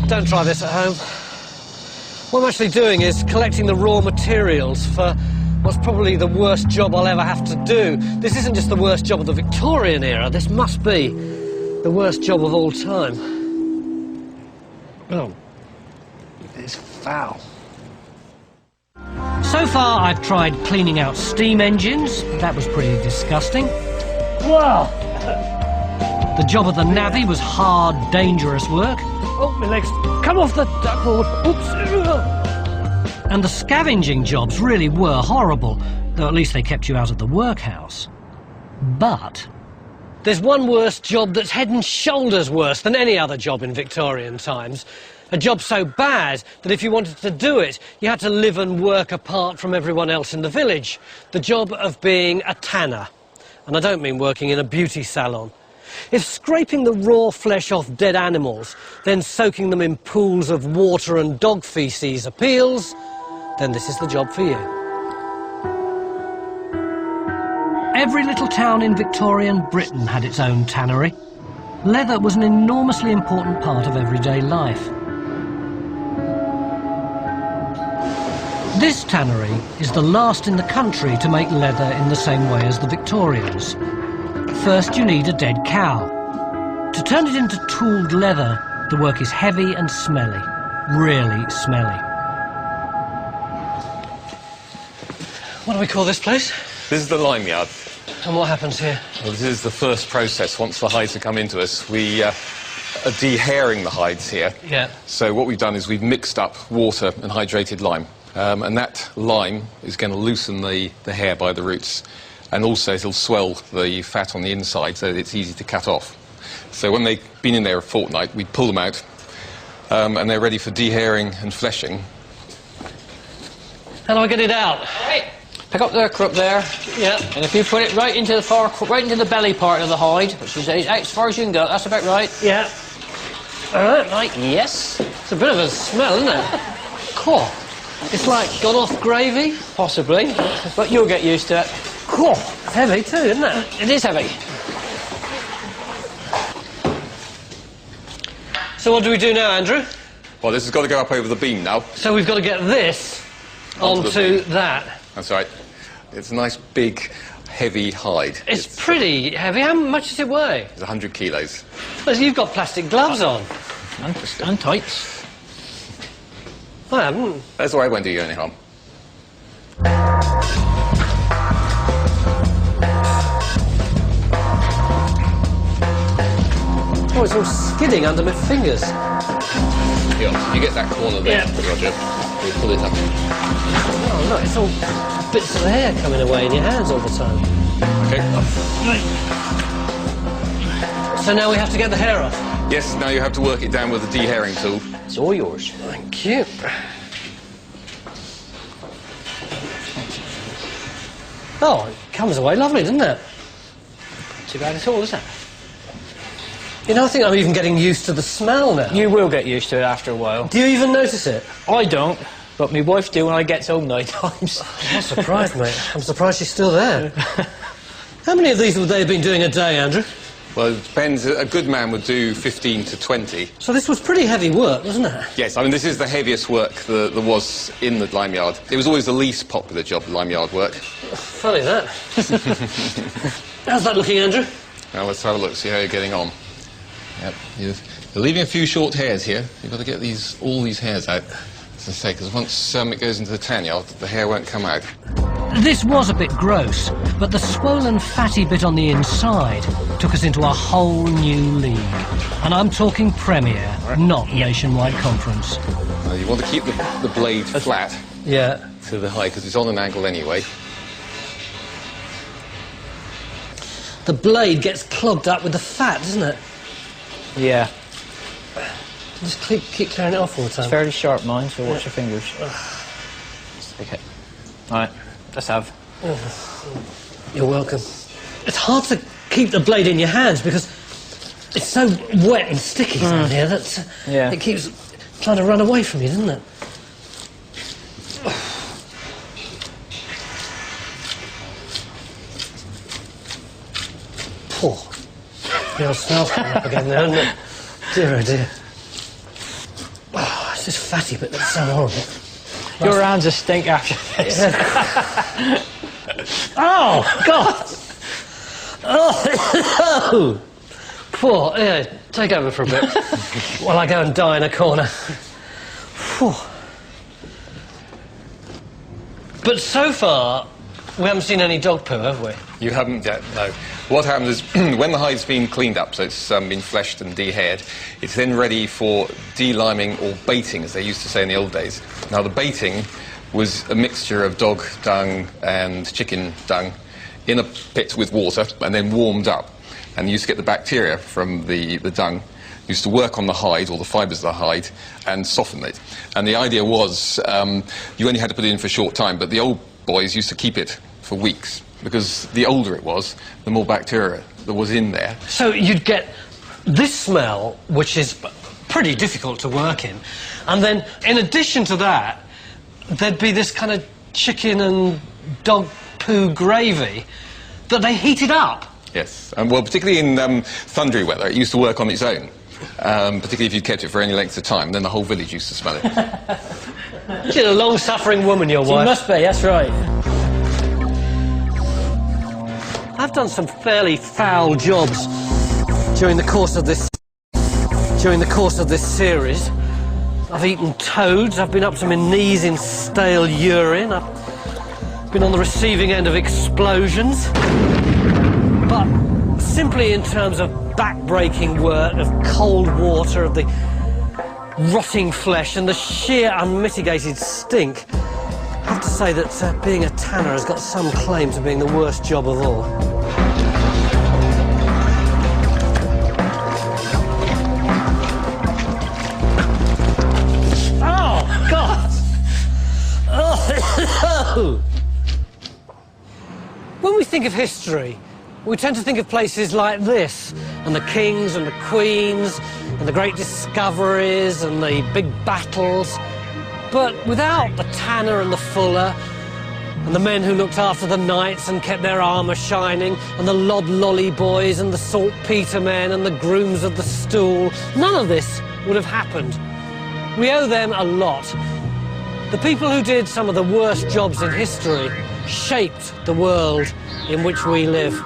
Don't try this at home. What I'm actually doing is collecting the raw materials for what's probably the worst job I'll ever have to do. This isn't just the worst job of the Victorian era, this must be the worst job of all time. Oh, it's foul. So far I've tried cleaning out steam engines. That was pretty disgusting. Wow! The job of the navvy was hard, dangerous work. Oh, my legs come off the duckboard. Oops. And the scavenging jobs really were horrible, though at least they kept you out of the workhouse. But there's one worse job that's head and shoulders worse than any other job in Victorian times. A job so bad that if you wanted to do it, you had to live and work apart from everyone else in the village. The job of being a tanner. And I don't mean working in a beauty salon. If scraping the raw flesh off dead animals, then soaking them in pools of water and dog feces appeals, then this is the job for you. Every little town in Victorian Britain had its own tannery. Leather was an enormously important part of everyday life. This tannery is the last in the country to make leather in the same way as the Victorians. First, you need a dead cow. To turn it into tooled leather, the work is heavy and smelly. Really smelly. What do we call this place? This is the lime yard. And what happens here? Well, this is the first process. Once the hides have come into us, we are dehairing the hides here. Yeah. So what we've done is we've mixed up water and hydrated lime. And that lime is going to loosen the hair by the roots. And also it'll swell the fat on the inside so that it's easy to cut off. So when they've been in there a fortnight, we pull them out and they're ready for dehairing and fleshing. How do I get it out? Right. Pick up the crook there. Yeah. And if you put it right into the belly part of the hide, which is as far as you can go, that's about right. Yeah. All right. Right, yes. It's a bit of a smell, isn't it? Cool. It's like gone off gravy. Possibly, but you'll get used to it. Cool. It's heavy too, isn't it? It is heavy. So what do we do now, Andrew? Well, this has got to go up over the beam now. So we've got to get this onto that. That's right. It's a nice, big, heavy hide. It's pretty heavy. How much does it weigh? It's 100 kilos. Well, you've got plastic gloves on. And tights. I haven't. That's all right, won't do you any harm. Oh, it's all skidding under my fingers. Here, you get that corner there, Yeah. Roger. You pull it up. Oh, look, it's all bits of hair coming away in your hands all the time. Okay. So now we have to get the hair off. Yes, now you have to work it down with the dehairing tool. It's all yours. Thank you. Oh, it comes away lovely, doesn't it? Not too bad at all, is it? You know, I think I'm even getting used to the smell now. You will get used to it after a while. Do you even notice it? I don't, but my wife do when I get home night times. I'm surprised, mate. I'm surprised she's still there. How many of these would they have been doing a day, Andrew? Well, it depends. A good man would do 15 to 20. So this was pretty heavy work, wasn't it? Yes, I mean, this is the heaviest work that there was in the lime yard. It was always the least popular job, lime yard work. Funny that. How's that looking, Andrew? Now, let's have a look, see how you're getting on. Yep, you're leaving a few short hairs here. You've got to get all these hairs out, as I say, because once it goes into the tan yard, the hair won't come out. This was a bit gross, but the swollen fatty bit on the inside took us into a whole new league. And I'm talking Premier, not Nationwide Conference. You want to keep the blade flat to the hide, because it's on an angle anyway. The blade gets clogged up with the fat, doesn't it? Yeah. Just keep clearing it off all the time. It's fairly sharp, mine, so watch your fingers. Okay. All right, let's have. You're welcome. It's hard to keep the blade in your hands because it's so wet and sticky down here that it keeps trying to run away from you, doesn't it? Poor. The old smell's coming up again now, isn't it? Dear, oh dear. this fatty bit that's so horrible. Your hands are stink after this. Oh, God! Oh! Poor, yeah, take over for a bit while I go and die in a corner. Phew. But so far, we haven't seen any dog poo, have we? You haven't yet, no. What happens is, when the hide's been cleaned up, so it's been fleshed and de-haired, it's then ready for deliming or baiting, as they used to say in the old days. Now, the baiting was a mixture of dog dung and chicken dung in a pit with water and then warmed up. And you used to get the bacteria from the dung, used to work on the hide, or the fibres of the hide, and soften it. And the idea was, you only had to put it in for a short time, but the old boys used to keep it for weeks, because the older it was, the more bacteria there was in there. So you'd get this smell, which is pretty difficult to work in, and then in addition to that, there'd be this kind of chicken and dog poo gravy that they heated up. Yes, well, particularly in thundery weather, it used to work on its own, particularly if you kept it for any length of time, then the whole village used to smell it. She's a long-suffering woman, your She wife. must be, that's right. I've done some fairly foul jobs during the course of this series. I've eaten toads, I've been up to my knees in stale urine, I've been on the receiving end of explosions. But simply in terms of back-breaking work, of cold water, of the rotting flesh and the sheer unmitigated stink, I have to say that being a tanner has got some claim to being the worst job of all. Oh, God! Oh. When we think of history, we tend to think of places like this, and the kings and the queens, and the great discoveries, and the big battles. But without the tanner and the fuller, and the men who looked after the knights and kept their armour shining, and the lod-lolly boys, and the saltpetre men, and the grooms of the stool, none of this would have happened. We owe them a lot. The people who did some of the worst jobs in history shaped the world in which we live.